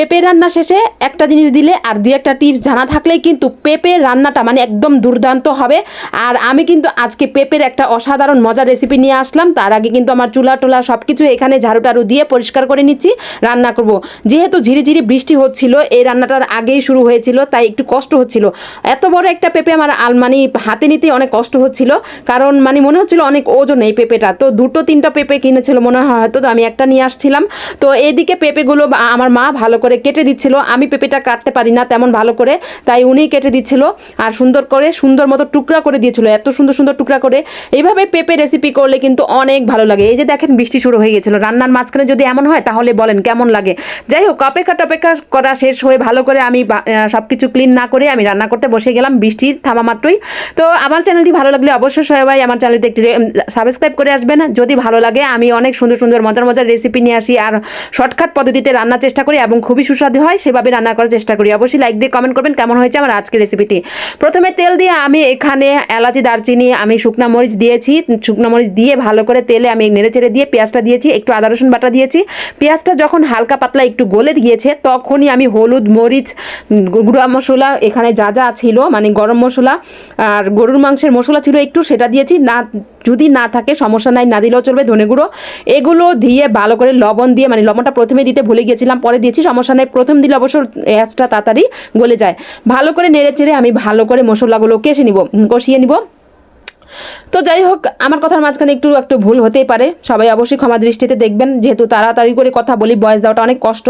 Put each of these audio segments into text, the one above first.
পেঁপে রান্না শেষে একটা জিনিস দিলে আর দুই একটা টিপস জানা থাকলেই কিন্তু পেঁপে রান্নাটা মানে একদম দুর্দান্ত হবে। আর আমি কিন্তু আজকে পেঁপের একটা অসাধারণ মজার রেসিপি নিয়ে আসলাম। তার আগে কিন্তু আমার চুলা টোলা সব কিছু এখানে ঝাড়ু টাড়ু দিয়ে পরিষ্কার করে নিচ্ছি, রান্না করব। যেহেতু ঝিরিঝিরি বৃষ্টি হচ্ছিল, এই রান্নাটার আগেই শুরু হয়েছিল, তাই একটু কষ্ট হচ্ছিল। এত বড় একটা পেঁপে আমার মানে হাতে নিতে অনেক কষ্ট হচ্ছিল, কারণ মানে মনে হচ্ছিল অনেক ওজন এই পেঁপেটা। তো দুটো তিনটা পেঁপে কিনেছিল মনে হয়, হয়তো তো আমি একটা নিয়ে আসছিলাম। তো এইদিকে পেঁপেগুলো আমার মা ভালো করে কেটে দিচ্ছিল। আমি পেঁপেটা কাটতে পারি না তেমন ভালো করে, তাই উনিই কেটে দিচ্ছিল আর সুন্দর মতো টুকরা করে দিয়েছিল, এত সুন্দর সুন্দর টুকরা করে। এইভাবে পেঁপে রেসিপি করলে কিন্তু অনেক ভালো লাগে। এই যে দেখেন বৃষ্টি শুরু হয়ে গেছিল, রান্নার মাঝখানে যদি এমন হয় তাহলে বলেন কেমন লাগে। যাই হোক, অপেক্ষা করা শেষ হয়ে ভালো করে আমি সব কিছু ক্লিন না করে আমি রান্না করতে বসে গেলাম বৃষ্টি থামা মাত্রই। তো আমার চ্যানেলটি ভালো লাগলে অবশ্যই সবাই আমার চ্যানেলটি একটি সাবস্ক্রাইব করে আসবেন যদি ভালো লাগে। আমি অনেক সুন্দর সুন্দর মজার মজার রেসিপি নিয়ে আসি আর শর্টকাট পদ্ধতিতে রান্নার চেষ্টা করি এবং খুবই সুস্বাদু হয় সেভাবে রান্না করার চেষ্টা করি। অবশ্যই লাইক দিয়ে কমেন্ট করবেন কেমন হয়েছে আমার আজকের রেসিপিটি। প্রথমে তেল দিয়ে আমি এখানে এলাচি, দারচিনি, আমি শুকনা মরিচ দিয়েছি। শুকনা মরিচ দিয়ে ভালো করে তেলে আমি নেড়েচেড়ে দিয়ে পেঁয়াজটা দিয়েছি, একটু আদা রসুন বাটা দিয়েছি। পেঁয়াজটা যখন হালকা পাতলা একটু গলে গিয়েছে তখনই আমি হলুদ, মরিচ, গুঁড়া মশলা, এখানে যা যা ছিল মানে গরম মশলা আর গরুর মাংসের মশলা ছিল একটু, সেটা দিয়েছি। না যদি না থাকে সমস্যা নাই, না দিলেও চলবে। ধনে গুঁড়ো এগুলো দিয়ে ভালো করে লবণ দিয়ে, মানে লবণটা প্রথমে দিতে ভুলে গিয়েছিলাম, পরে দিয়েছি, সমস্যা নেই। প্রথম দিলে অবশ্য পেঁয়াজটা তাড়াতাড়ি গলে যায়। ভালো করে নেড়ে চেড়ে আমি ভালো করে মশলাগুলো কষিয়ে নিব। তো যাই হোক, আমার কথার মাঝখানে একটু ভুল হতেই পারে, সবাই অবশ্যই ক্ষমা দৃষ্টিতে দেখবেন, যেহেতু তাড়াতাড়ি করে কথা বলি, ভয়েস দেওয়াটা অনেক কষ্ট।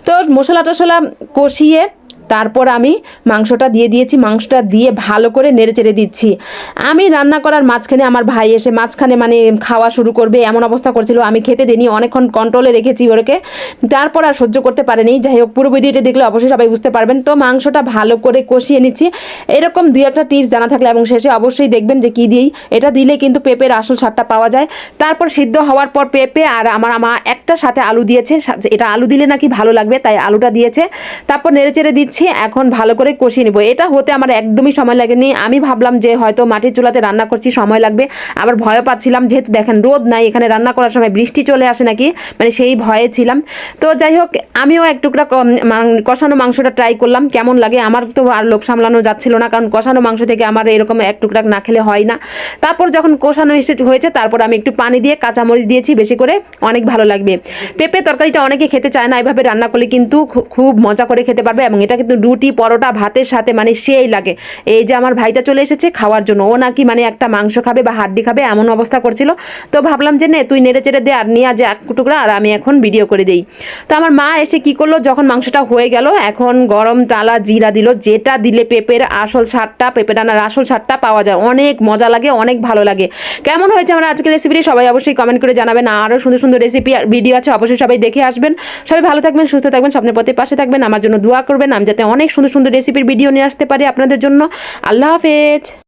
তো মশলা টশলা কষিয়ে তারপর আমি মাংসটা দিয়ে দিয়েছি। মাংসটা দিয়ে ভালো করে নেড়ে চেড়ে দিচ্ছি। আমি রান্না করার মাঝখানে আমার ভাই এসে মাঝখানে মানে খাওয়া শুরু করবে এমন অবস্থা করছিল। আমি খেতে দিইনি, অনেকক্ষণ কন্ট্রোলে রেখেছি ওরকে, তারপর আর সহ্য করতে পারেনি। যাই হোক, পুরো ভিডিওটি দেখলে অবশ্যই সবাই বুঝতে পারবেন। তো মাংসটা ভালো করে কষিয়ে নিচ্ছি। এরকম দুই একটা টিপস জানা থাকলে এবং শেষে অবশ্যই দেখবেন যে কী দিই, এটা দিলে কিন্তু পেঁপের আসল স্বাদটা পাওয়া যায়। তারপর সিদ্ধ হওয়ার পর পেঁপে আর আমার মা একটা সাথে আলু দিয়েছে, এটা আলু দিলে নাকি ভালো লাগবে, তাই আলুটা দিয়েছে। তারপর নেড়ে চেড়ে দিচ্ছি। এখন ভালো করে কষিয়ে নিব। এটা হতে আমার একদমই সময় লাগেনি। আমি ভাবলাম যে হয়তো মাটির চুলাতে রান্না করছি, সময় লাগবে, আবার ভয়ও পাচ্ছিলাম, যেহেতু দেখেন রোদ নাই এখানে, রান্না করার সময় বৃষ্টি চলে আসে নাকি, মানে সেই ভয়ে ছিলাম। তো যাই হোক, আমিও এক টুকরা কষানো মাংসটা ট্রাই করলাম কেমন লাগে। আমার তো আর লোভ সামলানো যাচ্ছিল না, কারণ কষানো মাংস থেকে আমার এরকম এক টুকরা না খেলে হয় না। তারপর যখন কষানো হয়েছে তারপর আমি একটু পানি দিয়ে কাঁচামরিচ দিয়েছি বেশি করে, অনেক ভালো লাগবে। পেঁপে তরকারিটা অনেকে খেতে চায় না, এভাবে রান্না করলে কিন্তু খুব মজা করে খেতে পারবে এবং এটা কিন্তু রুটি, পরোটা, ভাতের সাথে মানে সেই লাগে। এই যে আমার ভাইটা চলে এসেছে খাওয়ার জন্য, ও নাকি মানে একটা মাংস খাবে বা হাড্ডি খাবে এমন অবস্থা করছিল। তো ভাবলাম যে নে তুই নেড়ে চেড়ে দে আর নিয়ে আজ এক টুকরা, আর আমি এখন ভিডিও করে দিই। তো আমার মা এসে কি করলো, যখন মাংসটা হয়ে গেল এখন গরম টালা জিরা দিল, যেটা দিলে পেঁপের আসল স্বাদটা, পেঁপে রান্নার আসল স্বাদটা পাওয়া যায়। অনেক মজা লাগে, অনেক ভালো লাগে। কেমন হয়েছে আমার আজকের রেসিপিটি সবাই অবশ্যই কমেন্ট করে জানাবেন। আরও সুন্দর সুন্দর রেসিপি ভিডিও আছে, অবশ্যই সবাই দেখে আসবেন। সবাই ভালো থাকবেন, সুস্থ থাকবেন, স্বপ্নের পথে পাশে থাকবেন, আমার জন্য দোয়া করবেন আমি যাতে অনেক সুন্দর সুন্দর রেসিপির ভিডিও নিয়ে আসতে পারি আপনাদের জন্য। আল্লাহ হাফেজ।